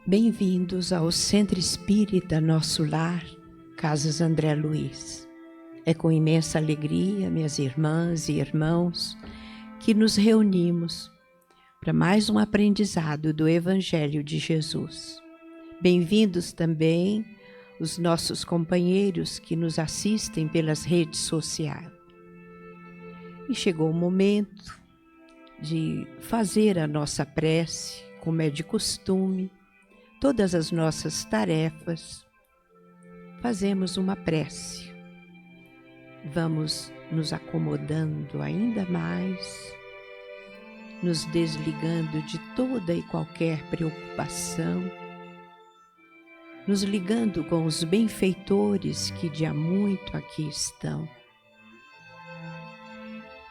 Bem-vindos ao Centro Espírita Nosso Lar, Casas André Luiz. É com imensa alegria, minhas irmãs e irmãos, que nos reunimos para mais um aprendizado do Evangelho de Jesus. Bem-vindos também os nossos companheiros que nos assistem pelas redes sociais. E chegou o momento de fazer a nossa prece, como é de costume. Todas as nossas tarefas, fazemos uma prece. Vamos nos acomodando ainda mais, nos desligando de toda e qualquer preocupação, nos ligando com os benfeitores que de há muito aqui estão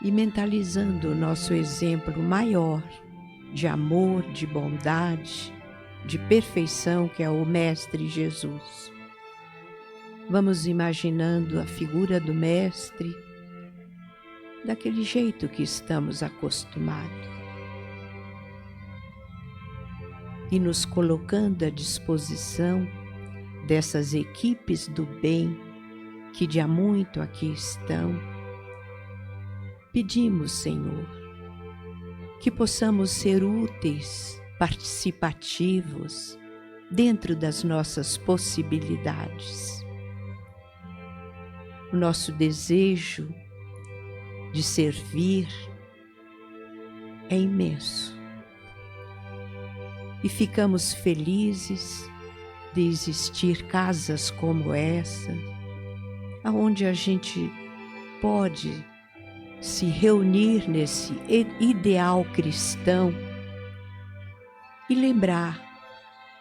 e mentalizando o nosso exemplo maior de amor, de bondade, de perfeição, que é o Mestre Jesus. Vamos imaginando a figura do Mestre daquele jeito que estamos acostumados e nos colocando à disposição dessas equipes do bem que de há muito aqui estão. Pedimos, Senhor, que possamos ser úteis, participativos, dentro das nossas possibilidades. O nosso desejo de servir é imenso. E ficamos felizes de existir casas como essa, onde a gente pode se reunir nesse ideal cristão e lembrar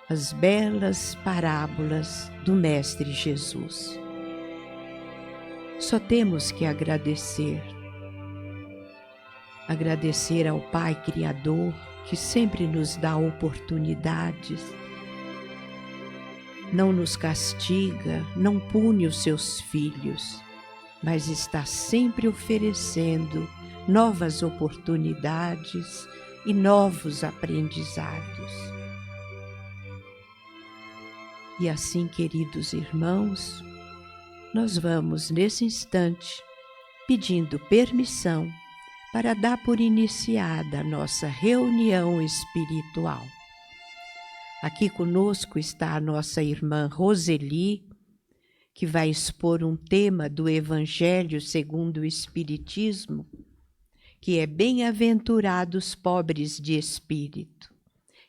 as belas parábolas do Mestre Jesus. Só temos que agradecer ao Pai Criador, que sempre nos dá oportunidades, não nos castiga, não pune os seus filhos, mas está sempre oferecendo novas oportunidades e novos aprendizados. E assim, queridos irmãos, nós vamos nesse instante pedindo permissão para dar por iniciada a nossa reunião espiritual. Aqui conosco está a nossa irmã Roseli, que vai expor um tema do Evangelho segundo o Espiritismo, que é Bem-aventurados pobres de espírito.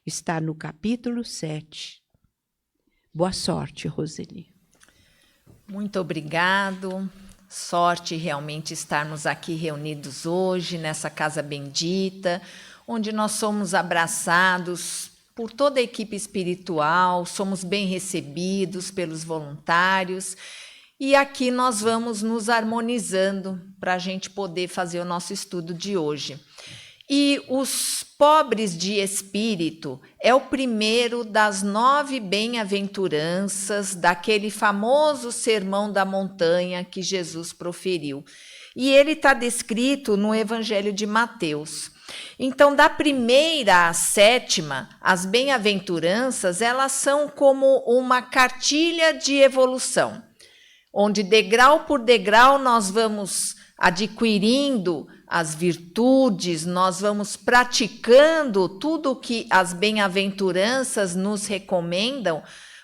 Está no capítulo 7. Boa sorte, Roseli. Muito obrigado. Sorte realmente estarmos aqui reunidos hoje, nessa casa bendita, onde nós somos abraçados por toda a equipe espiritual, somos bem recebidos pelos voluntários. E aqui nós vamos nos harmonizando para a gente poder fazer o nosso estudo de hoje. E os pobres de espírito é o primeiro das 9 bem-aventuranças daquele famoso Sermão da Montanha que Jesus proferiu. E ele está descrito no Evangelho de Mateus. Então, da primeira à 7ª, as bem-aventuranças, elas são como uma cartilha de evolução, onde degrau por degrau nós vamos adquirindo as virtudes, nós vamos praticando tudo o que as bem-aventuranças nos recomendam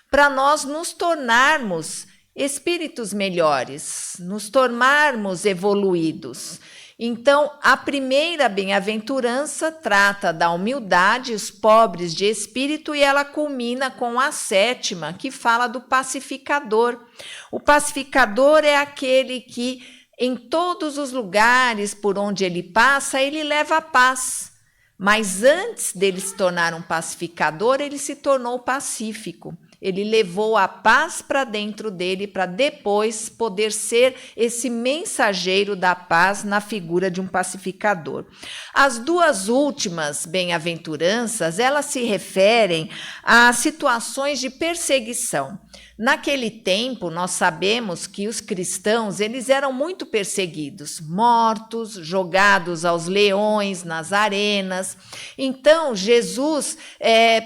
para nós nos tornarmos espíritos melhores, nos tornarmos evoluídos. Então, a primeira bem-aventurança trata da humildade, os pobres de espírito, e ela culmina com a 7ª, que fala do pacificador. O pacificador é aquele que, em todos os lugares por onde ele passa, ele leva a paz. Mas antes dele se tornar um pacificador, ele se tornou pacífico. Ele levou a paz para dentro dele para depois poder ser esse mensageiro da paz na figura de um pacificador. As duas últimas bem-aventuranças, elas se referem a situações de perseguição. Naquele tempo, nós sabemos que os cristãos, eles eram muito perseguidos, mortos, jogados aos leões, nas arenas. Então, Jesus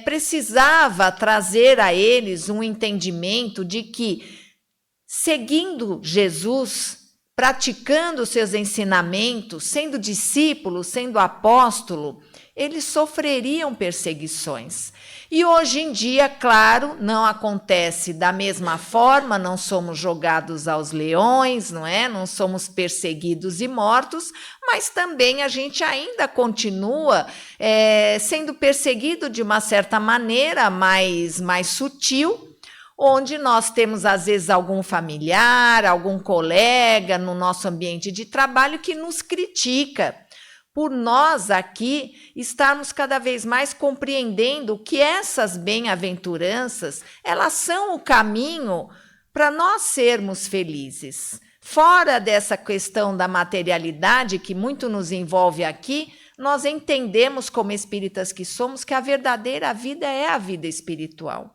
precisava trazer a eles um entendimento de que, seguindo Jesus, praticando seus ensinamentos, sendo discípulo, sendo apóstolo, eles sofreriam perseguições. E hoje em dia, claro, não acontece da mesma forma, não somos jogados aos leões, não é? Não somos perseguidos e mortos, mas também a gente ainda continua sendo perseguido de uma certa maneira mais sutil, onde nós temos, às vezes, algum familiar, algum colega no nosso ambiente de trabalho que nos critica, por nós aqui estarmos cada vez mais compreendendo que essas bem-aventuranças, elas são o caminho para nós sermos felizes. Fora dessa questão da materialidade, que muito nos envolve aqui, nós entendemos, como espíritas que somos, que a verdadeira vida é a vida espiritual.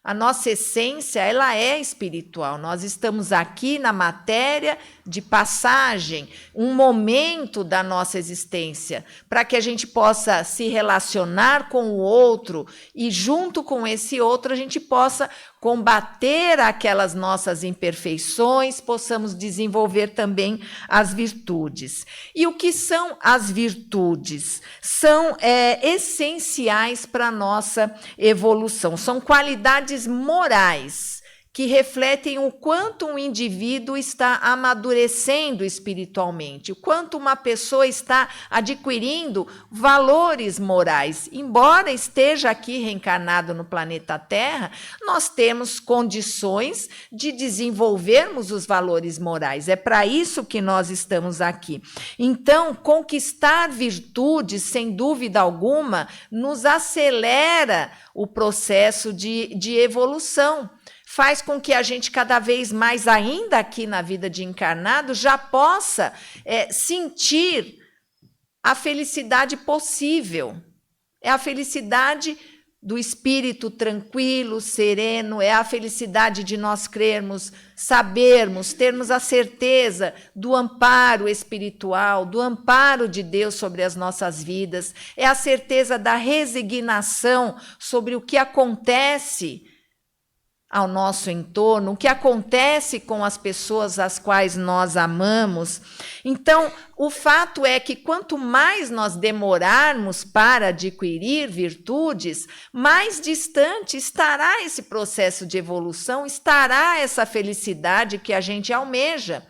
A nossa essência, ela é espiritual. Nós estamos aqui na matéria de passagem, um momento da nossa existência, para que a gente possa se relacionar com o outro e, junto com esse outro, a gente possa combater aquelas nossas imperfeições, possamos desenvolver também as virtudes. E o que são as virtudes? São essenciais para a nossa evolução, são qualidades morais que refletem o quanto um indivíduo está amadurecendo espiritualmente, o quanto uma pessoa está adquirindo valores morais. Embora esteja aqui reencarnado no planeta Terra, nós temos condições de desenvolvermos os valores morais. É para isso que nós estamos aqui. Então, conquistar virtudes, sem dúvida alguma, nos acelera o processo de evolução. Faz com que a gente cada vez mais, ainda aqui na vida de encarnado, já possa sentir a felicidade possível. É a felicidade do espírito tranquilo, sereno, é a felicidade de nós crermos, sabermos, termos a certeza do amparo espiritual, do amparo de Deus sobre as nossas vidas, é a certeza da resignação sobre o que acontece ao nosso entorno, o que acontece com as pessoas às quais nós amamos. Então, o fato é que quanto mais nós demorarmos para adquirir virtudes, mais distante estará esse processo de evolução, estará essa felicidade que a gente almeja.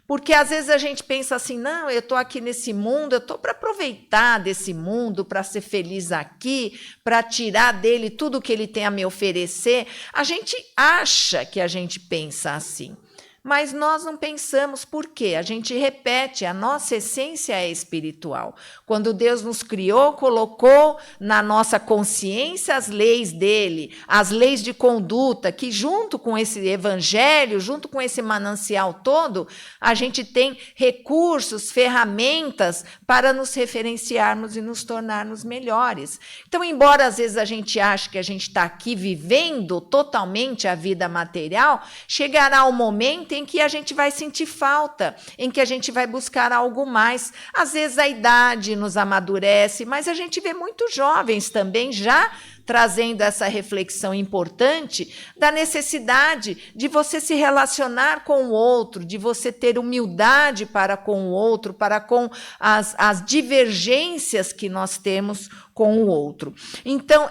Porque às vezes a gente pensa assim, não, eu estou aqui nesse mundo, eu estou para aproveitar desse mundo, para ser feliz aqui, para tirar dele tudo o que ele tem a me oferecer. A gente acha que a gente pensa assim, mas nós não pensamos. Por quê? A gente repete, a nossa essência é espiritual. Quando Deus nos criou, colocou na nossa consciência as leis dele, as leis de conduta, que junto com esse evangelho, junto com esse manancial todo, a gente tem recursos, ferramentas para nos referenciarmos e nos tornarmos melhores. Então, embora às vezes a gente ache que a gente está aqui vivendo totalmente a vida material, chegará um momento em que a gente vai sentir falta, em que a gente vai buscar algo mais. Às vezes a idade nos amadurece, mas a gente vê muitos jovens também já trazendo essa reflexão importante da necessidade de você se relacionar com o outro, de você ter humildade para com o outro, para com as divergências que nós temos com o outro. Então,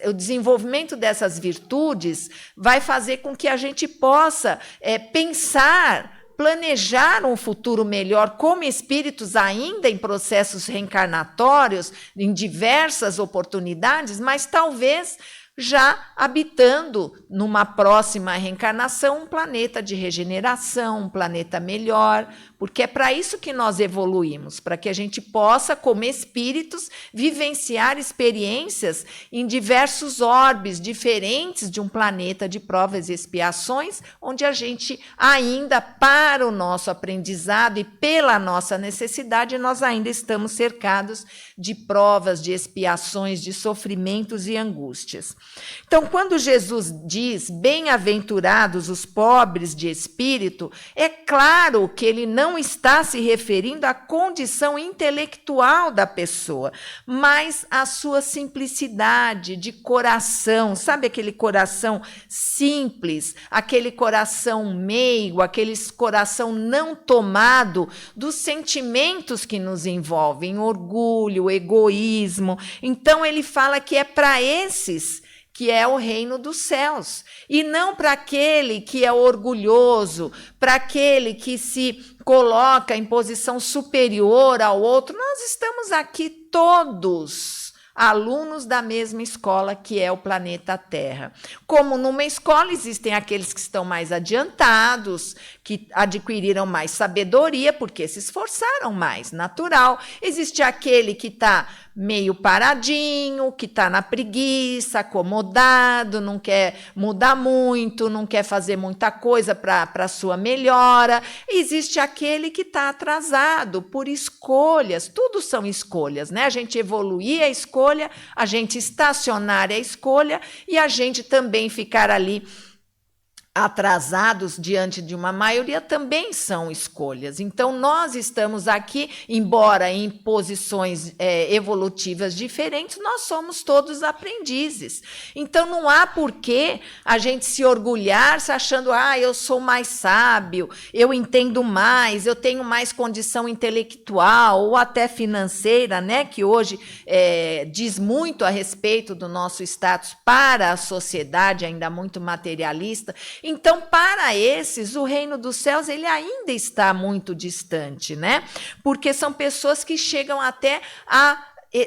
o desenvolvimento dessas virtudes vai fazer com que a gente possa pensar, planejar um futuro melhor como espíritos ainda em processos reencarnatórios, em diversas oportunidades, mas talvez já habitando numa próxima reencarnação um planeta de regeneração, um planeta melhor, porque é para isso que nós evoluímos, para que a gente possa, como espíritos, vivenciar experiências em diversos orbes diferentes de um planeta de provas e expiações, onde a gente ainda, para o nosso aprendizado e pela nossa necessidade, nós ainda estamos cercados de provas, de expiações, de sofrimentos e angústias. Então, quando Jesus diz, bem-aventurados os pobres de espírito, é claro que ele não está se referindo à condição intelectual da pessoa, mas à sua simplicidade de coração. Sabe aquele coração simples, aquele coração meigo, aquele coração não tomado dos sentimentos que nos envolvem, orgulho, egoísmo. Então, ele fala que é para esses que é o reino dos céus, e não para aquele que é orgulhoso, para aquele que se coloca em posição superior ao outro. Nós estamos aqui todos alunos da mesma escola, que é o planeta Terra. Como numa escola existem aqueles que estão mais adiantados, que adquiriram mais sabedoria, porque se esforçaram mais, natural. Existe aquele que está meio paradinho, que está na preguiça, acomodado, não quer mudar muito, não quer fazer muita coisa para a sua melhora. Existe aquele que está atrasado por escolhas, tudo são escolhas, né? A gente evoluir é a escolha, a gente estacionar é a escolha, e a gente também ficar ali atrasados diante de uma maioria também são escolhas. Então, nós estamos aqui, embora em posições evolutivas diferentes, nós somos todos aprendizes. Então, não há por que a gente se orgulhar se achando, eu sou mais sábio, eu entendo mais, eu tenho mais condição intelectual ou até financeira, né, que hoje diz muito a respeito do nosso status para a sociedade ainda muito materialista. Então, para esses, o reino dos céus ele ainda está muito distante, né? Porque são pessoas que chegam até a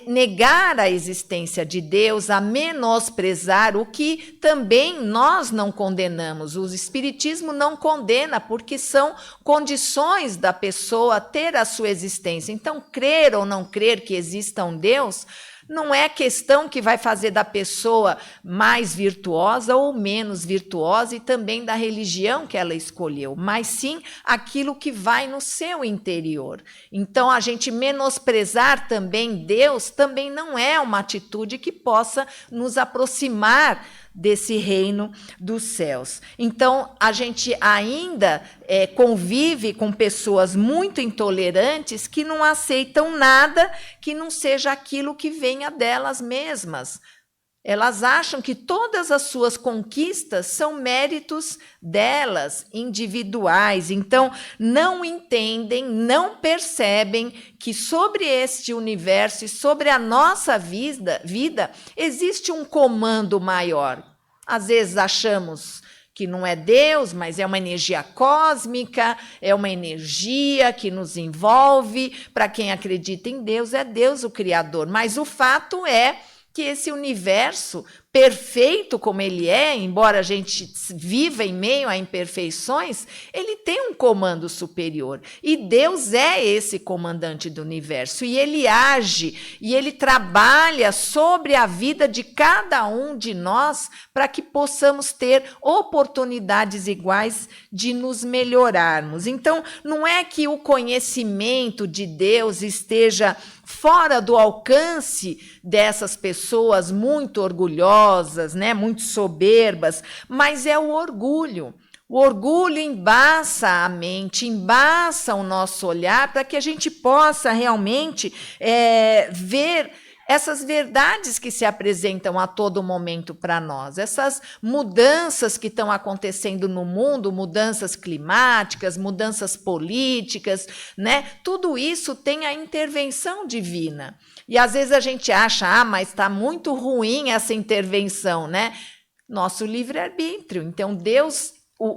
negar a existência de Deus, a menosprezar, o que também nós não condenamos. O Espiritismo não condena, porque são condições da pessoa ter a sua existência. Então, crer ou não crer que exista um Deus não é questão que vai fazer da pessoa mais virtuosa ou menos virtuosa, e também da religião que ela escolheu, mas sim aquilo que vai no seu interior. Então, a gente menosprezar também Deus também não é uma atitude que possa nos aproximar desse reino dos céus. Então, a gente ainda convive com pessoas muito intolerantes que não aceitam nada que não seja aquilo que venha delas mesmas. Elas acham que todas as suas conquistas são méritos delas, individuais. Então, não entendem, não percebem que sobre este universo e sobre a nossa vida existe um comando maior. Às vezes achamos que não é Deus, mas é uma energia cósmica, é uma energia que nos envolve. Para quem acredita em Deus, é Deus o Criador. Mas o fato é que esse universo perfeito como ele é, embora a gente viva em meio a imperfeições, ele tem um comando superior. E Deus é esse comandante do universo. E ele age, e ele trabalha sobre a vida de cada um de nós para que possamos ter oportunidades iguais de nos melhorarmos. Então, não é que o conhecimento de Deus esteja fora do alcance dessas pessoas muito orgulhosas, né, muito soberbas, mas é o orgulho. O orgulho embaça a mente, embaça o nosso olhar para que a gente possa realmente ver essas verdades que se apresentam a todo momento para nós, essas mudanças que estão acontecendo no mundo, mudanças climáticas, mudanças políticas, né? Tudo isso tem a intervenção divina. E às vezes a gente acha, mas está muito ruim essa intervenção, né? Nosso livre-arbítrio. Então,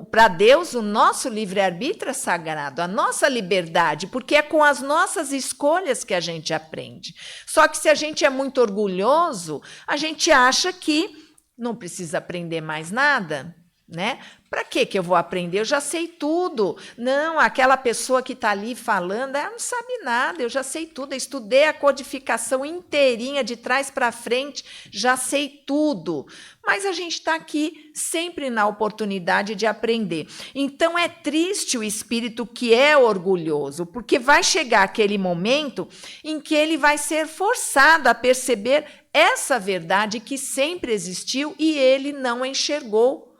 para Deus, o nosso livre-arbítrio é sagrado, a nossa liberdade, porque é com as nossas escolhas que a gente aprende. Só que se a gente é muito orgulhoso, a gente acha que não precisa aprender mais nada, né? Para que eu vou aprender? Eu já sei tudo. Não, aquela pessoa que está ali falando, ela não sabe nada, eu já sei tudo. Eu estudei a codificação inteirinha, de trás para frente, já sei tudo. Mas a gente está aqui sempre na oportunidade de aprender. Então é triste o espírito que é orgulhoso, porque vai chegar aquele momento em que ele vai ser forçado a perceber essa verdade que sempre existiu e ele não enxergou.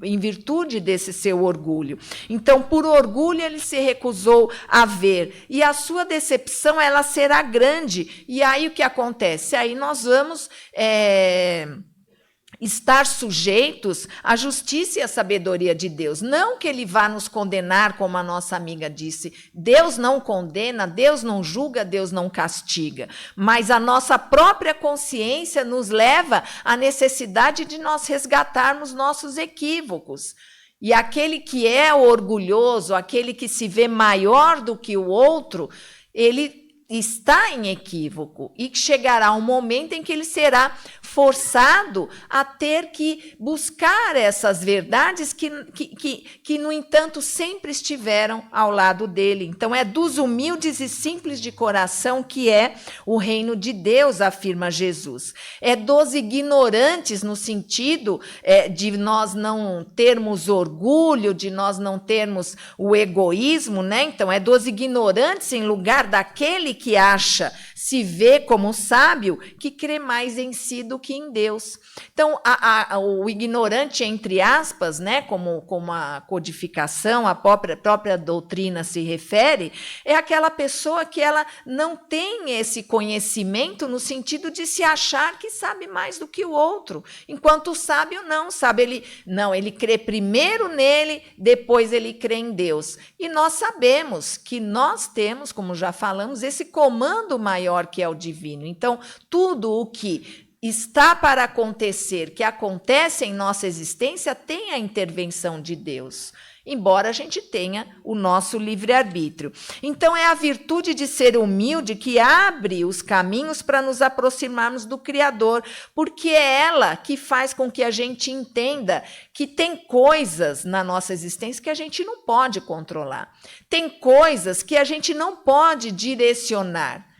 Em virtude desse seu orgulho. Então, por orgulho, ele se recusou a ver. E a sua decepção, ela será grande. E aí, o que acontece? Aí nós vamos estar sujeitos à justiça e à sabedoria de Deus. Não que ele vá nos condenar, como a nossa amiga disse. Deus não condena, Deus não julga, Deus não castiga. Mas a nossa própria consciência nos leva à necessidade de nós resgatarmos nossos equívocos. E aquele que é orgulhoso, aquele que se vê maior do que o outro, ele está em equívoco e chegará um momento em que ele será forçado a ter que buscar essas verdades que, no entanto, sempre estiveram ao lado dele. Então, é dos humildes e simples de coração que é o reino de Deus, afirma Jesus. É dos ignorantes, no sentido de nós não termos orgulho, de nós não termos o egoísmo, né? Então, é dos ignorantes em lugar daquele que acha, se vê como sábio, que crê mais em si do que em Deus. Então, o ignorante, entre aspas, né, como a codificação, a própria doutrina se refere, é aquela pessoa que ela não tem esse conhecimento no sentido de se achar que sabe mais do que o outro, enquanto o sábio não sabe. Ele crê primeiro nele, depois ele crê em Deus. E nós sabemos que nós temos, como já falamos, esse comando maior que é o divino. Então, tudo o que está para acontecer, que acontece em nossa existência, tem a intervenção de Deus, embora a gente tenha o nosso livre-arbítrio. Então, é a virtude de ser humilde que abre os caminhos para nos aproximarmos do Criador, porque é ela que faz com que a gente entenda que tem coisas na nossa existência que a gente não pode controlar, tem coisas que a gente não pode direcionar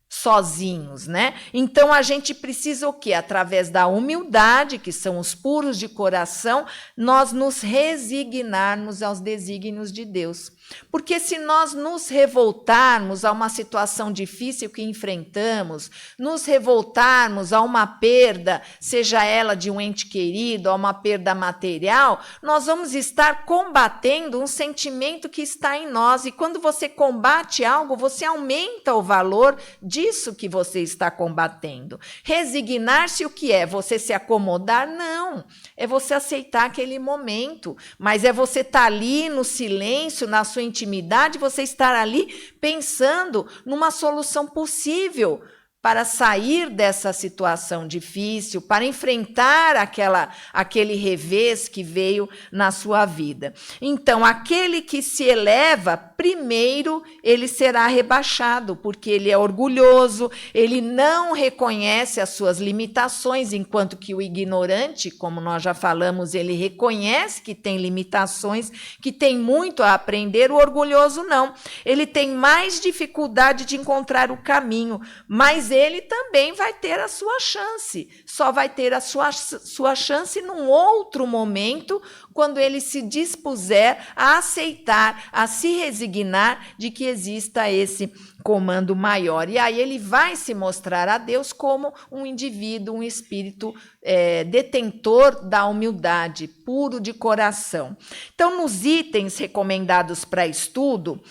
sozinhos, né? Então a gente precisa o quê? Através da humildade, que são os puros de coração, nós nos resignarmos aos desígnios de Deus. Porque se nós nos revoltarmos a uma situação difícil que enfrentamos, nos revoltarmos a uma perda, seja ela de um ente querido, a uma perda material, nós vamos estar combatendo um sentimento que está em nós. E quando você combate algo, você aumenta o valor disso que você está combatendo. Resignar-se o que é? Você se acomodar? Não. É você aceitar aquele momento. Mas é você estar ali no silêncio, na sua intimidade, você estar ali pensando numa solução possível para sair dessa situação difícil, para enfrentar aquele revés que veio na sua vida. Então, aquele que se eleva, primeiro ele será rebaixado, porque ele é orgulhoso, ele não reconhece as suas limitações, enquanto que o ignorante, como nós já falamos, ele reconhece que tem limitações, que tem muito a aprender. O orgulhoso não. Ele tem mais dificuldade de encontrar o caminho, mas ele também vai ter a sua chance, só vai ter a sua chance num outro momento, quando ele se dispuser a aceitar, a se resignar de que exista esse comando maior. E aí ele vai se mostrar a Deus como um indivíduo, um espírito detentor da humildade, puro de coração. Então, nos itens recomendados para estudo,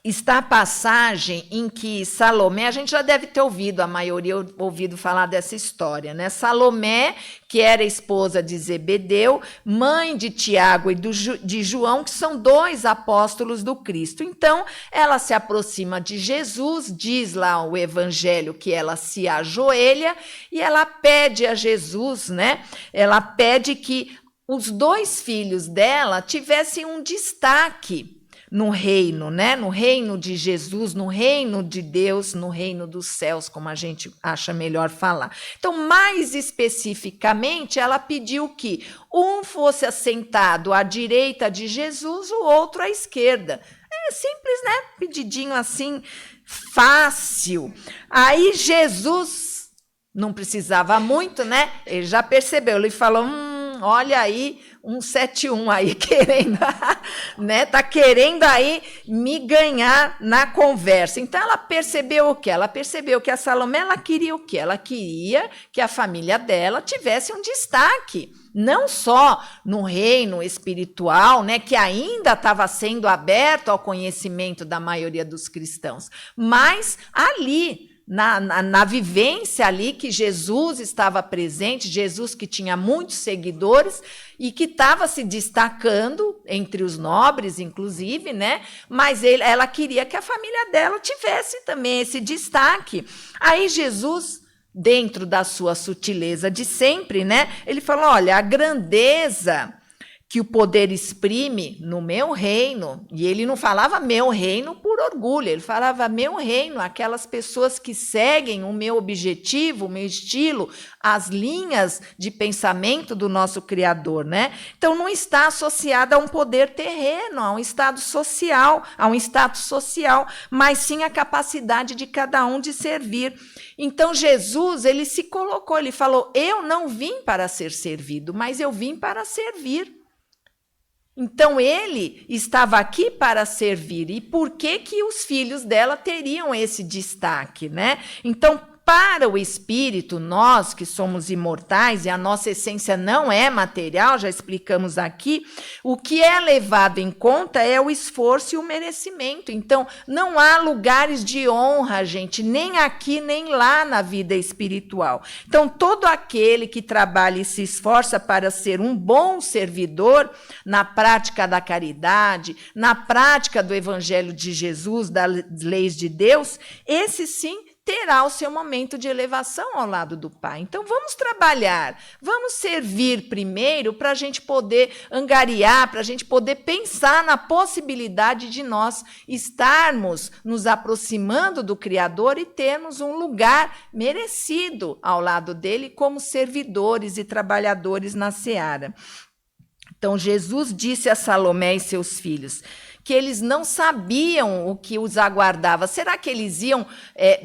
está a passagem em que Salomé, a gente já deve ter ouvido, a maioria ouvido falar dessa história, né? Salomé, que era esposa de Zebedeu, mãe de Tiago e de João, que são dois apóstolos do Cristo. Então, ela se aproxima de Jesus, diz lá o evangelho que ela se ajoelha e ela pede a Jesus, né? Ela pede que os dois filhos dela tivessem um destaque, no reino, né? No reino de Jesus, no reino de Deus, no reino dos céus, como a gente acha melhor falar. Então, mais especificamente, ela pediu que um fosse assentado à direita de Jesus, o outro à esquerda. É simples, né? Pedidinho assim, fácil. Aí Jesus não precisava muito, né? Ele já percebeu, ele falou, olha aí, 171 aí querendo, né? Tá querendo aí me ganhar na conversa. Então ela percebeu o quê? Ela percebeu que a Salomé, ela queria o quê? Ela queria que a família dela tivesse um destaque, não só no reino espiritual, né, que ainda estava sendo aberto ao conhecimento da maioria dos cristãos, mas ali na vivência ali que Jesus estava presente, Jesus que tinha muitos seguidores e que estava se destacando entre os nobres, inclusive, né? Mas ela queria que a família dela tivesse também esse destaque. Aí Jesus, dentro da sua sutileza de sempre, né? Ele falou, olha, a grandeza que o poder exprime no meu reino, e ele não falava meu reino por orgulho, ele falava meu reino, aquelas pessoas que seguem o meu objetivo, o meu estilo, as linhas de pensamento do nosso Criador, né? Então não está associada a um poder terreno, a um status social, mas sim a capacidade de cada um de servir. Então Jesus, ele se colocou, ele falou, eu não vim para ser servido, mas eu vim para servir. Então, ele estava aqui para servir. E por que que os filhos dela teriam esse destaque, né? Então, para o espírito, nós que somos imortais e a nossa essência não é material, já explicamos aqui, o que é levado em conta é o esforço e o merecimento. Então, não há lugares de honra, gente, nem aqui nem lá na vida espiritual. Então, todo aquele que trabalha e se esforça para ser um bom servidor na prática da caridade, na prática do Evangelho de Jesus, das leis de Deus, esse sim terá o seu momento de elevação ao lado do Pai. Então, vamos trabalhar, vamos servir primeiro para a gente poder angariar, para a gente poder pensar na possibilidade de nós estarmos nos aproximando do Criador e termos um lugar merecido ao lado dele como servidores e trabalhadores na seara. Então, Jesus disse a Salomé e seus filhos que eles não sabiam o que os aguardava. Será que eles iam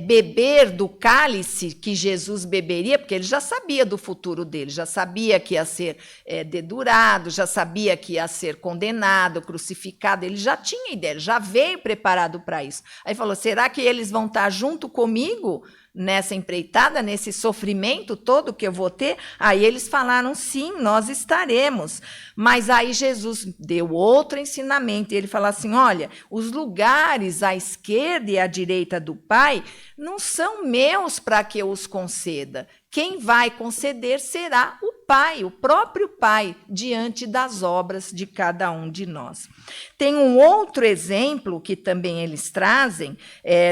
beber do cálice que Jesus beberia? Porque ele já sabia do futuro dele, já sabia que ia ser dedurado, já sabia que ia ser condenado, crucificado, ele já tinha ideia, já veio preparado para isso. Aí falou, será que eles vão estar junto comigo nessa empreitada, nesse sofrimento todo que eu vou ter? Aí eles falaram, sim, nós estaremos. Mas aí Jesus deu outro ensinamento, e ele falou assim, olha, os lugares à esquerda e à direita do Pai não são meus para que eu os conceda. Quem vai conceder será o Pai, o próprio Pai, diante das obras de cada um de nós. Tem um outro exemplo que também eles trazem,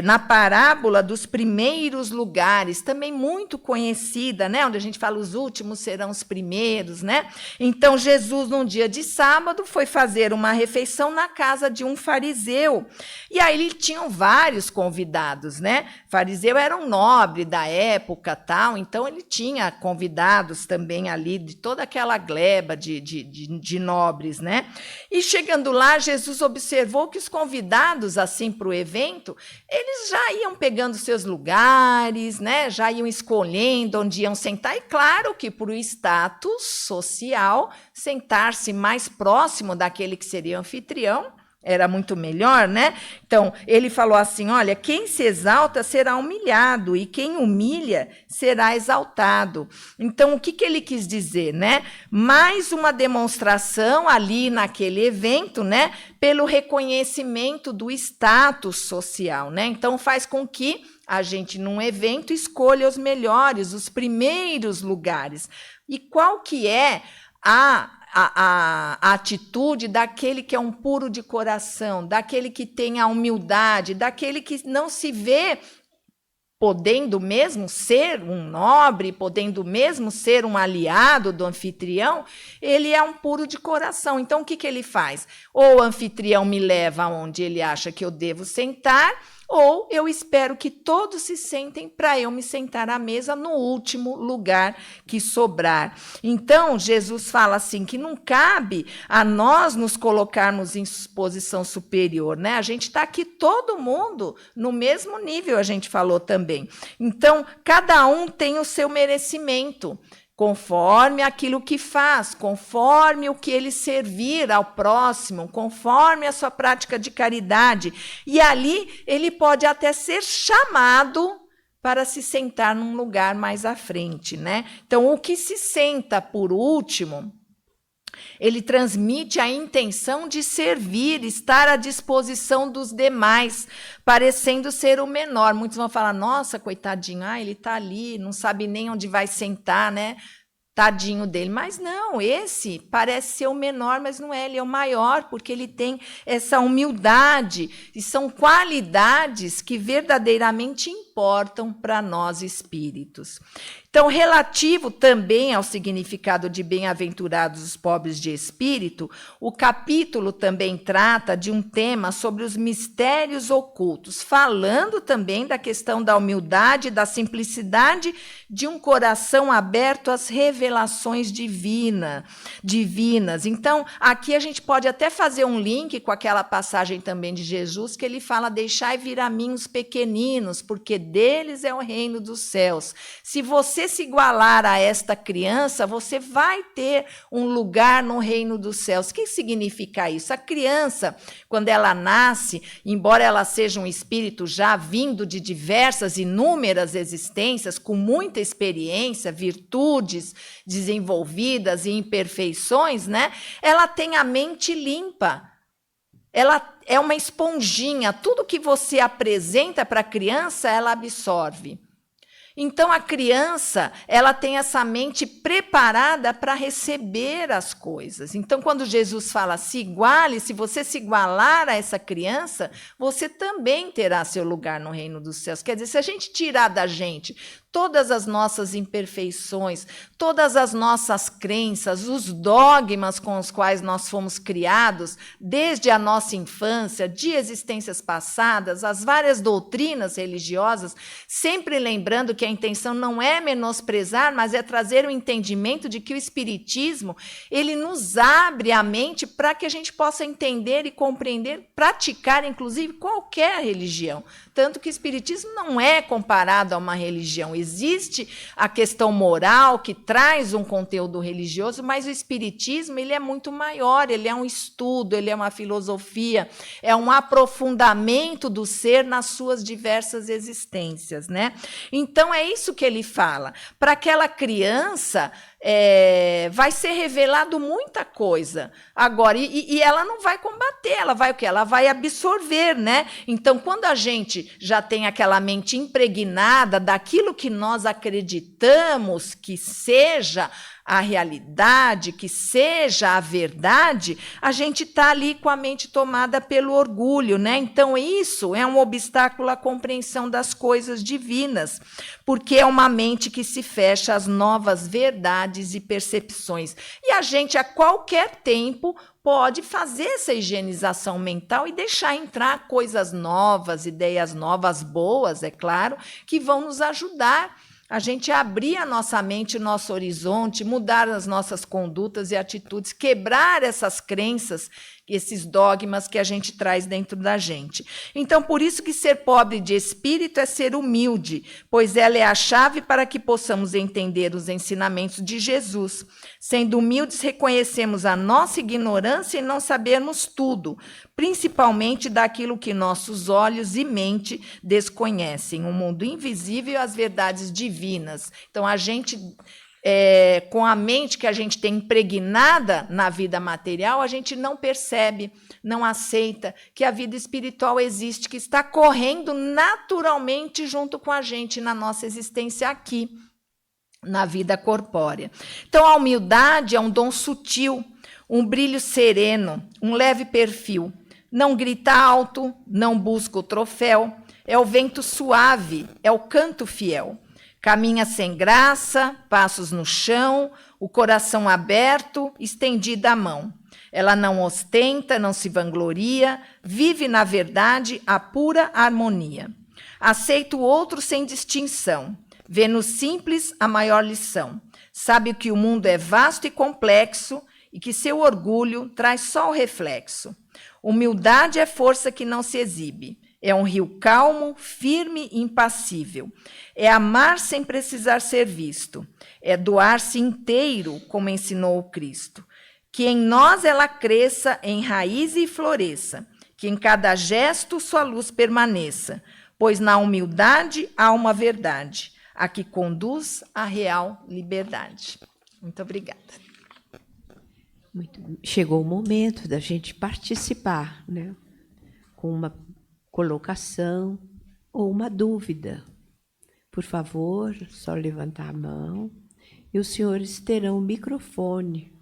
na parábola dos primeiros lugares, também muito conhecida, né? Onde a gente fala os últimos serão os primeiros, né? Então, Jesus, num dia de sábado, foi fazer uma refeição na casa de um fariseu. E aí ele tinham vários convidados, né? Fariseu era um nobre da época, tal, então ele tinha convidados também ali de toda aquela gleba de nobres, né? E chegando lá, Jesus observou que os convidados, assim, para o evento, eles já iam pegando seus lugares, né? Já iam escolhendo onde iam sentar, e claro que por status social, sentar-se mais próximo daquele que seria o anfitrião, era muito melhor, né? Então, ele falou assim, olha, quem se exalta será humilhado, e quem humilha será exaltado. Então, o que ele quis dizer, né? Mais uma demonstração ali naquele evento, né? Pelo reconhecimento do status social, né? Então, faz com que a gente, num evento, escolha os melhores, os primeiros lugares. E qual que é a atitude daquele que é um puro de coração, daquele que tem a humildade, daquele que não se vê podendo mesmo ser um nobre, podendo mesmo ser um aliado do anfitrião, ele é um puro de coração. Então, o que ele faz? Ou o anfitrião me leva aonde ele acha que eu devo sentar, ou eu espero que todos se sentem para eu me sentar à mesa no último lugar que sobrar. Então, Jesus fala assim, que não cabe a nós nos colocarmos em posição superior, né? A gente está aqui todo mundo no mesmo nível, a gente falou também. Então, cada um tem o seu merecimento, conforme aquilo que faz, conforme o que ele servir ao próximo, conforme a sua prática de caridade. E ali ele pode até ser chamado para se sentar num lugar mais à frente, né? Então, o que se senta por último, ele transmite a intenção de servir, estar à disposição dos demais, parecendo ser o menor. Muitos vão falar, nossa, coitadinho, ele está ali, não sabe nem onde vai sentar, né? Tadinho dele. Mas não, esse parece ser o menor, mas não é, ele é o maior, porque ele tem essa humildade, e são qualidades que verdadeiramente importam para nós espíritos. Então, relativo também ao significado de bem-aventurados os pobres de espírito, o capítulo também trata de um tema sobre os mistérios ocultos, falando também da questão da humildade, da simplicidade de um coração aberto às revelações divinas. Então, aqui a gente pode até fazer um link com aquela passagem também de Jesus, que ele fala, deixai vir a mim os pequeninos, porque deles é o reino dos céus. Se você se igualar a esta criança, você vai ter um lugar no reino dos céus. O que significa isso? A criança, quando ela nasce, embora ela seja um espírito já vindo de diversas, inúmeras existências, com muita experiência, virtudes desenvolvidas e imperfeições, né? Ela tem a mente limpa. Ela é uma esponjinha. Tudo que você apresenta para a criança, ela absorve. Então, a criança, ela tem essa mente preparada para receber as coisas. Então, quando Jesus fala, se iguale, se você se igualar a essa criança, você também terá seu lugar no reino dos céus. Quer dizer, se a gente tirar da gente todas as nossas imperfeições, todas as nossas crenças, os dogmas com os quais nós fomos criados, desde a nossa infância, de existências passadas, as várias doutrinas religiosas, sempre lembrando que a intenção não é menosprezar, mas é trazer o entendimento de que o Espiritismo, ele nos abre a mente para que a gente possa entender e compreender, praticar, inclusive, qualquer religião. Tanto que o Espiritismo não é comparado a uma religião. Existe a questão moral, que traz um conteúdo religioso, mas o Espiritismo, ele é muito maior, ele é um estudo, ele é uma filosofia, é um aprofundamento do ser nas suas diversas existências, né? Então, é isso que ele fala. Para aquela criança, vai ser revelado muita coisa. Agora, e ela não vai combater, ela vai o quê? Ela vai absorver, né? Então, quando a gente já tem aquela mente impregnada daquilo que nós acreditamos que seja a realidade, que seja a verdade, a gente está ali com a mente tomada pelo orgulho, né? Então, isso é um obstáculo à compreensão das coisas divinas, porque é uma mente que se fecha às novas verdades e percepções. E a gente, a qualquer tempo, pode fazer essa higienização mental e deixar entrar coisas novas, ideias novas, boas, é claro, que vão nos ajudar a gente abrir a nossa mente, o nosso horizonte, mudar as nossas condutas e atitudes, quebrar essas crenças, esses dogmas que a gente traz dentro da gente. Então, por isso que ser pobre de espírito é ser humilde, pois ela é a chave para que possamos entender os ensinamentos de Jesus. Sendo humildes, reconhecemos a nossa ignorância e não sabermos tudo, principalmente daquilo que nossos olhos e mente desconhecem, o mundo invisível e as verdades divinas. Então, a gente, com a mente que a gente tem impregnada na vida material, a gente não percebe, não aceita que a vida espiritual existe, que está correndo naturalmente junto com a gente na nossa existência aqui, na vida corpórea. Então, a humildade é um dom sutil, um brilho sereno, um leve perfil. Não grita alto, não busca o troféu, é o vento suave, é o canto fiel. Caminha sem graça, passos no chão, o coração aberto, estendida a mão. Ela não ostenta, não se vangloria, vive na verdade a pura harmonia. Aceita o outro sem distinção, vê no simples a maior lição. Sabe que o mundo é vasto e complexo e que seu orgulho traz só o reflexo. Humildade é força que não se exibe. É um rio calmo, firme e impassível. É amar sem precisar ser visto. É doar-se inteiro, como ensinou o Cristo. Que em nós ela cresça, enraize e floresça. Que em cada gesto sua luz permaneça. Pois na humildade há uma verdade, a que conduz à real liberdade. Muito obrigada. Chegou o momento da gente participar, né? Com uma colocação ou uma dúvida. Por favor, só levantar a mão e os senhores terão o microfone.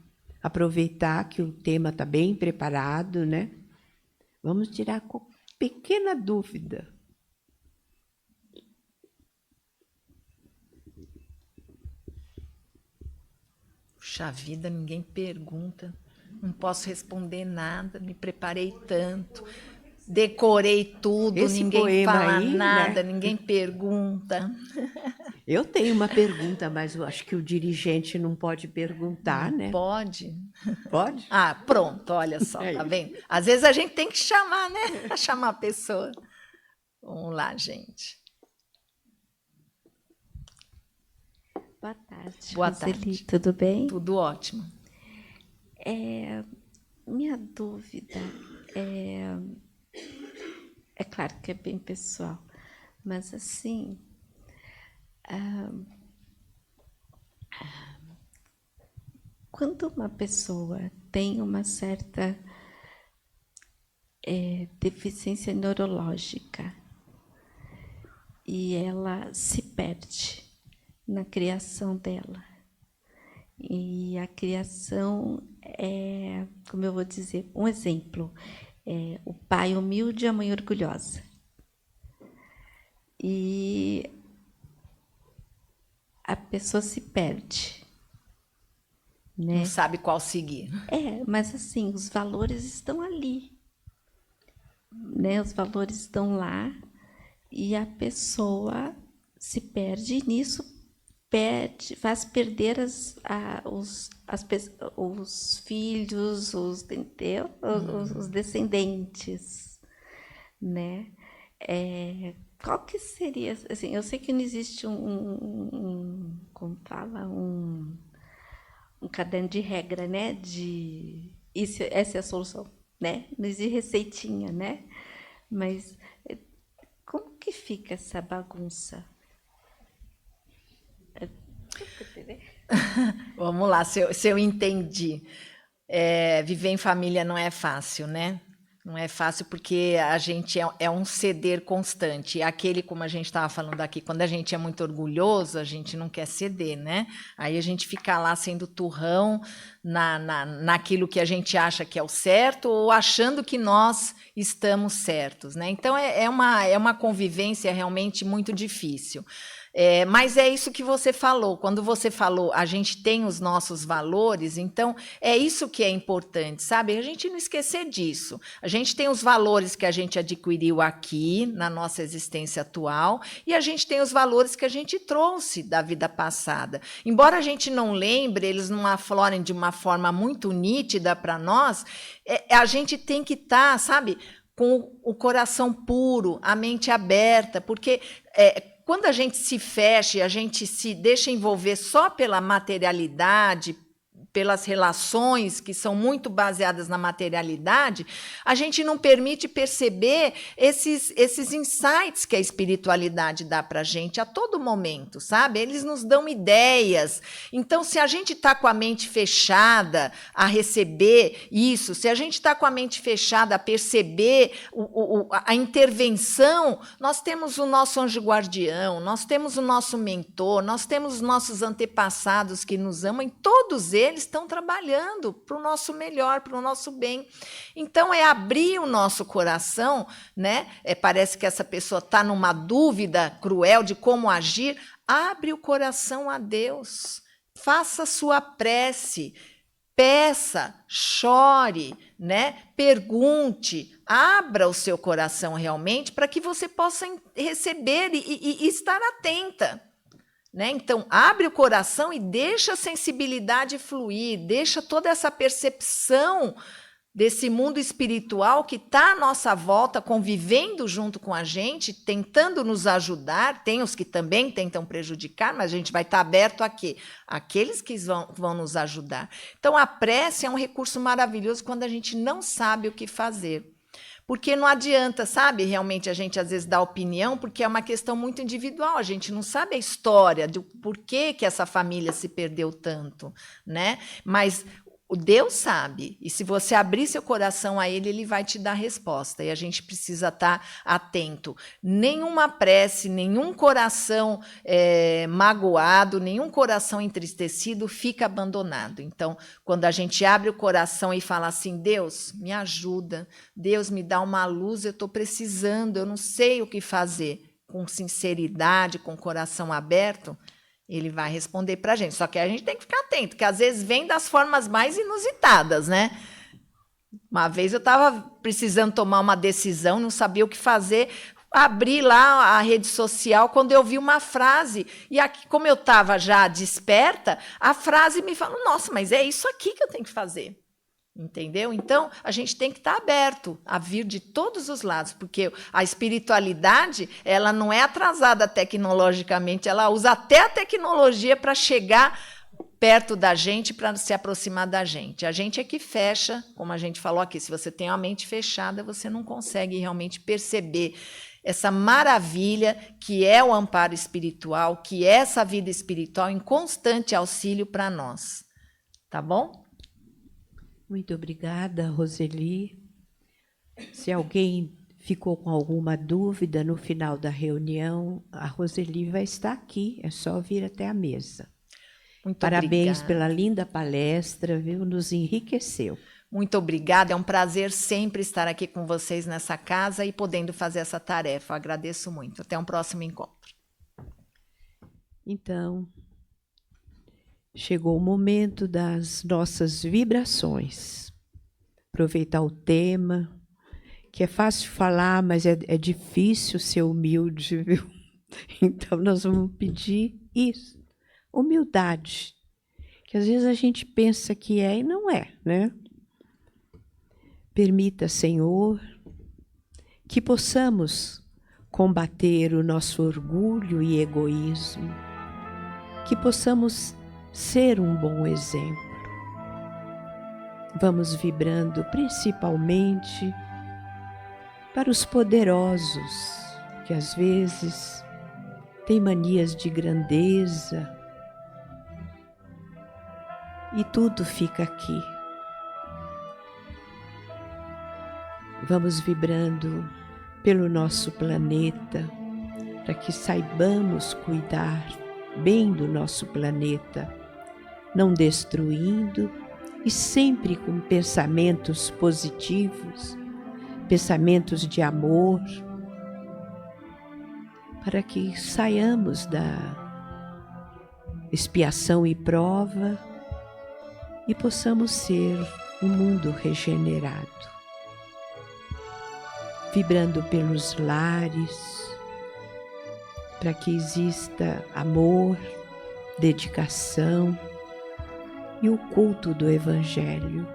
Aproveitar que o tema está bem preparado, né? Vamos tirar com pequena dúvida. Puxa vida, ninguém pergunta. Não posso responder nada, me preparei tanto. Decorei tudo, Esse ninguém fala aí, nada, né? ninguém pergunta. Eu tenho uma pergunta, mas eu acho que o dirigente não pode perguntar, né? Pode? Pode? Ah, pronto, olha só, tá vendo? Às vezes a gente tem que chamar, né? Chamar a pessoa. Vamos lá, gente. Boa tarde. Boa Roseli, tarde. tudo bem? Tudo ótimo. Minha dúvida é claro que é bem pessoal, mas assim, quando uma pessoa tem uma certa deficiência neurológica e ela se perde na criação dela, e a criação é, como eu vou dizer, um exemplo, o pai humilde e a mãe orgulhosa. E a pessoa se perde, né? Não sabe qual seguir. Mas assim, os valores estão ali, né? Os valores estão lá e a pessoa se perde, e nisso faz perder os filhos, entendeu? Os descendentes, né? Qual que seria, assim, eu sei que não existe como fala, um caderno de regra, né? Essa é a solução, né? Não existe receitinha, né? Mas como que fica essa bagunça? Vamos lá, se eu entendi. Viver em família não é fácil, né? Não é fácil porque a gente é um ceder constante. Aquele, como a gente estava falando aqui, quando a gente é muito orgulhoso, a gente não quer ceder, né? Aí a gente fica lá sendo turrão naquilo que a gente acha que é o certo ou achando que nós estamos certos, né? Então, é uma convivência realmente muito difícil. Mas é isso que você falou. Quando você falou, a gente tem os nossos valores, então é isso que é importante, sabe? A gente não esquecer disso. A gente tem os valores que a gente adquiriu aqui, na nossa existência atual, e a gente tem os valores que a gente trouxe da vida passada. Embora a gente não lembre, eles não aflorem de uma forma muito nítida para nós, a gente tem que estar, sabe, com o coração puro, a mente aberta, porque quando a gente se fecha e a gente se deixa envolver só pela materialidade, pelas relações que são muito baseadas na materialidade, a gente não permite perceber esses insights que a espiritualidade dá para a gente a todo momento, sabe? Eles nos dão ideias. Então, se a gente está com a mente fechada a receber isso, se a gente está com a mente fechada a perceber a intervenção, nós temos o nosso anjo guardião, nós temos o nosso mentor, nós temos os nossos antepassados que nos amam, e todos eles estão trabalhando para o nosso melhor, para o nosso bem. Então, é abrir o nosso coração, né? Parece que essa pessoa está numa dúvida cruel de como agir. Abre o coração a Deus, faça sua prece, peça, chore, né? Pergunte, abra o seu coração realmente para que você possa receber e estar atenta. Né? Então, abre o coração e deixa a sensibilidade fluir, deixa toda essa percepção desse mundo espiritual que está à nossa volta, convivendo junto com a gente, tentando nos ajudar. Tem os que também tentam prejudicar, mas a gente vai estar aberto a quê? Aqueles que vão nos ajudar. Então, a prece é um recurso maravilhoso quando a gente não sabe o que fazer. Porque não adianta, sabe, realmente a gente às vezes dá opinião, porque é uma questão muito individual, a gente não sabe a história do porquê que essa família se perdeu tanto, né? Mas o Deus sabe, e se você abrir seu coração a Ele, Ele vai te dar resposta, e a gente precisa estar atento. Nenhuma prece, nenhum coração magoado, nenhum coração entristecido fica abandonado. Então, quando a gente abre o coração e fala assim, Deus, me ajuda, Deus, me dá uma luz, eu estou precisando, eu não sei o que fazer, com sinceridade, com o coração aberto, Ele vai responder para a gente. Só que a gente tem que ficar atento, porque às vezes vem das formas mais inusitadas, né? Uma vez eu estava precisando tomar uma decisão, não sabia o que fazer, abri lá a rede social quando eu vi uma frase. E aqui, como eu estava já desperta, a frase me falou, nossa, mas é isso aqui que eu tenho que fazer. Entendeu? Então, a gente tem que estar aberto a vir de todos os lados, porque a espiritualidade, ela não é atrasada tecnologicamente, ela usa até a tecnologia para chegar perto da gente, para se aproximar da gente. A gente é que fecha, como a gente falou aqui, se você tem a mente fechada, você não consegue realmente perceber essa maravilha que é o amparo espiritual, que é essa vida espiritual em constante auxílio para nós. Tá bom? Muito obrigada, Roseli. Se alguém ficou com alguma dúvida no final da reunião, a Roseli vai estar aqui, é só vir até a mesa. Muito Parabéns obrigada. pela linda palestra, viu? Nos enriqueceu. Muito obrigada, é um prazer sempre estar aqui com vocês nessa casa e podendo fazer essa tarefa. Eu agradeço muito. Até um próximo encontro. Então, chegou o momento das nossas vibrações. Aproveitar o tema, que é fácil falar, mas é difícil ser humilde, viu? Então, nós vamos pedir isso, humildade, que às vezes a gente pensa que é e não é, né? Permita, Senhor, que possamos combater o nosso orgulho e egoísmo, que possamos ser um bom exemplo. Vamos vibrando principalmente para os poderosos, que às vezes têm manias de grandeza, e tudo fica aqui. Vamos vibrando pelo nosso planeta, para que saibamos cuidar bem do nosso planeta, não destruindo e sempre com pensamentos positivos, pensamentos de amor, para que saiamos da expiação e prova e possamos ser um mundo regenerado. Vibrando pelos lares, para que exista amor, dedicação e o culto do Evangelho.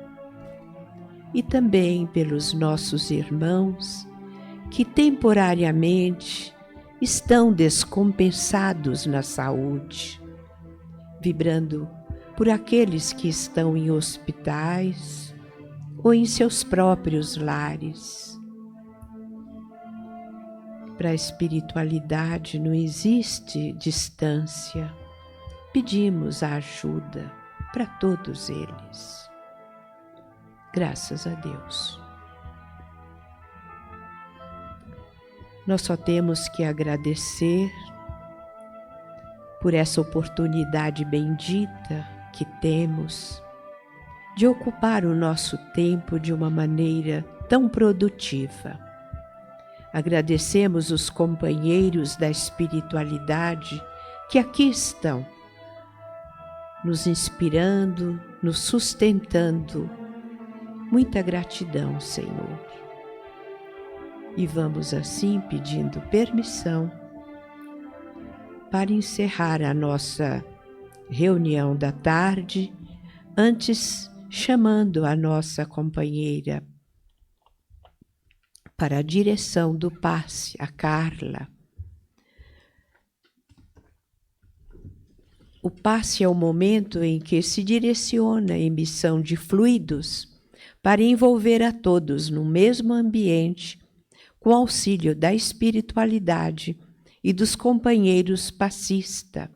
E também pelos nossos irmãos que temporariamente estão descompensados na saúde, vibrando por aqueles que estão em hospitais ou em seus próprios lares. Para a espiritualidade não existe distância. Pedimos a ajuda para todos eles. Graças a Deus. Nós só temos que agradecer por essa oportunidade bendita que temos de ocupar o nosso tempo de uma maneira tão produtiva. Agradecemos os companheiros da espiritualidade que aqui estão, nos inspirando, nos sustentando. Muita gratidão, Senhor. E vamos assim pedindo permissão para encerrar a nossa reunião da tarde, antes chamando a nossa companheira para a direção do passe, a Carla. O passe é o momento em que se direciona a emissão de fluidos para envolver a todos no mesmo ambiente, com auxílio da espiritualidade e dos companheiros passistas,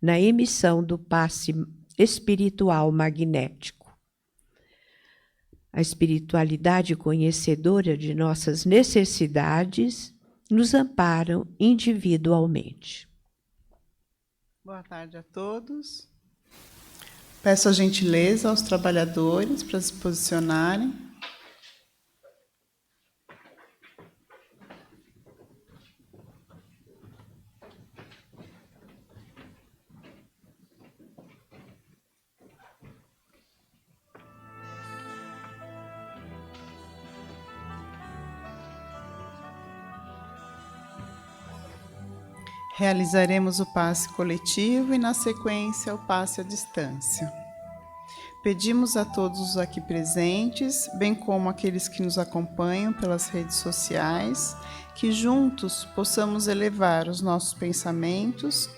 na emissão do passe espiritual magnético. A espiritualidade conhecedora de nossas necessidades nos amparam individualmente. Boa tarde a todos. Peço a gentileza aos trabalhadores para se posicionarem. Realizaremos o passe coletivo e, na sequência, o passe à distância. Pedimos a todos os aqui presentes, bem como aqueles que nos acompanham pelas redes sociais, que juntos possamos elevar os nossos pensamentos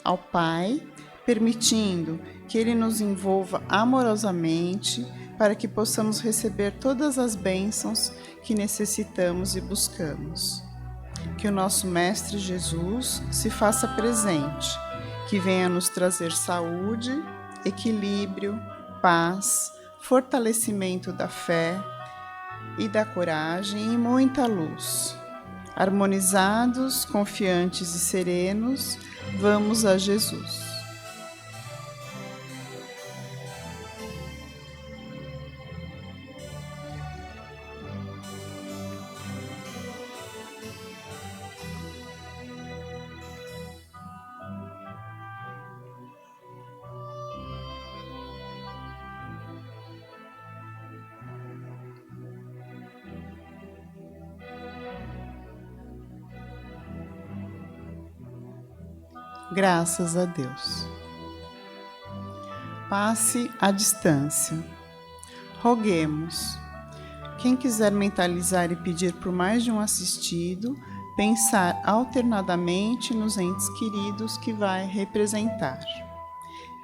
ao Pai, permitindo que Ele nos envolva amorosamente para que possamos receber todas as bênçãos que necessitamos e buscamos. Que o nosso Mestre Jesus se faça presente, que venha nos trazer saúde, equilíbrio, paz, fortalecimento da fé e da coragem e muita luz. Harmonizados, confiantes e serenos, vamos a Jesus. Graças a Deus. Passe à distância. Roguemos. Quem quiser mentalizar e pedir por mais de um assistido, pensar alternadamente nos entes queridos que vai representar.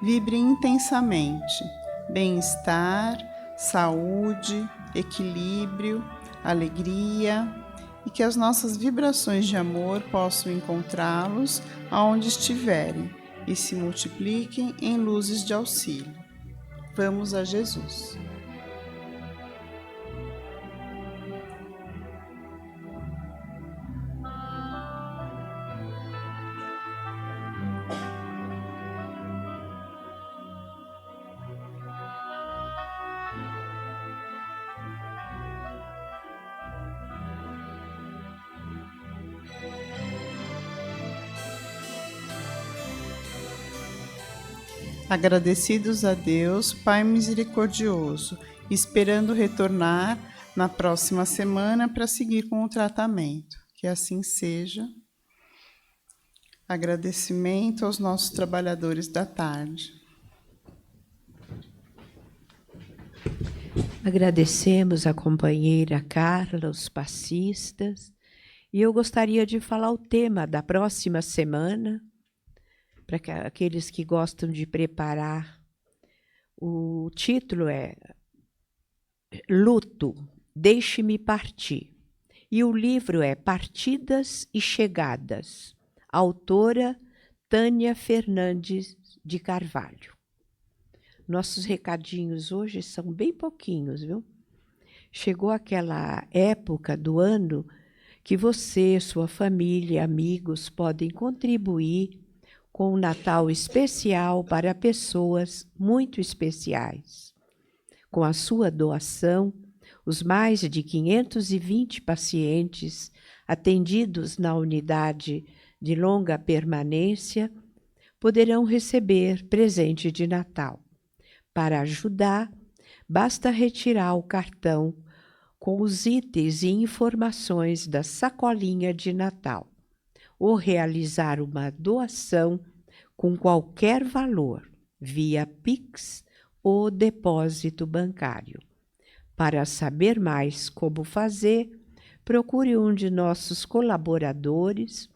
Vibre intensamente bem-estar, saúde, equilíbrio, alegria, e que as nossas vibrações de amor possam encontrá-los aonde estiverem e se multipliquem em luzes de auxílio. Vamos a Jesus. Agradecidos a Deus, Pai misericordioso, esperando retornar na próxima semana para seguir com o tratamento. Que assim seja. Agradecimento aos nossos trabalhadores da tarde. Agradecemos a companheira Carla, os passistas, e eu gostaria de falar o tema da próxima semana, para aqueles que gostam de preparar. O título é Luto, Deixe-me Partir. E o livro é Partidas e Chegadas, autora Tânia Fernandes de Carvalho. Nossos recadinhos hoje são bem pouquinhos, viu? Chegou aquela época do ano que você, sua família, amigos podem contribuir com um Natal especial para pessoas muito especiais. com a sua doação, os mais de 520 pacientes atendidos na unidade de longa permanência poderão receber presente de Natal. Para ajudar, basta retirar o cartão com os itens e informações da sacolinha de Natal ou realizar uma doação com qualquer valor, via Pix ou depósito bancário. Para saber mais como fazer, procure um de nossos colaboradores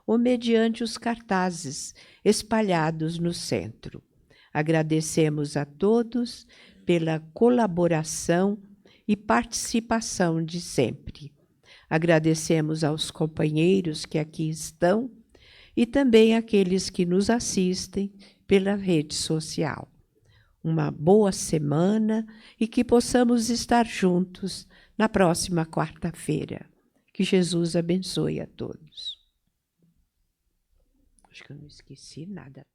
ou mediante os cartazes espalhados no centro. Agradecemos a todos pela colaboração e participação de sempre. Agradecemos aos companheiros que aqui estão e também àqueles que nos assistem pela rede social. Uma boa semana e que possamos estar juntos na próxima quarta-feira. Que Jesus abençoe a todos. Acho que eu não esqueci nada.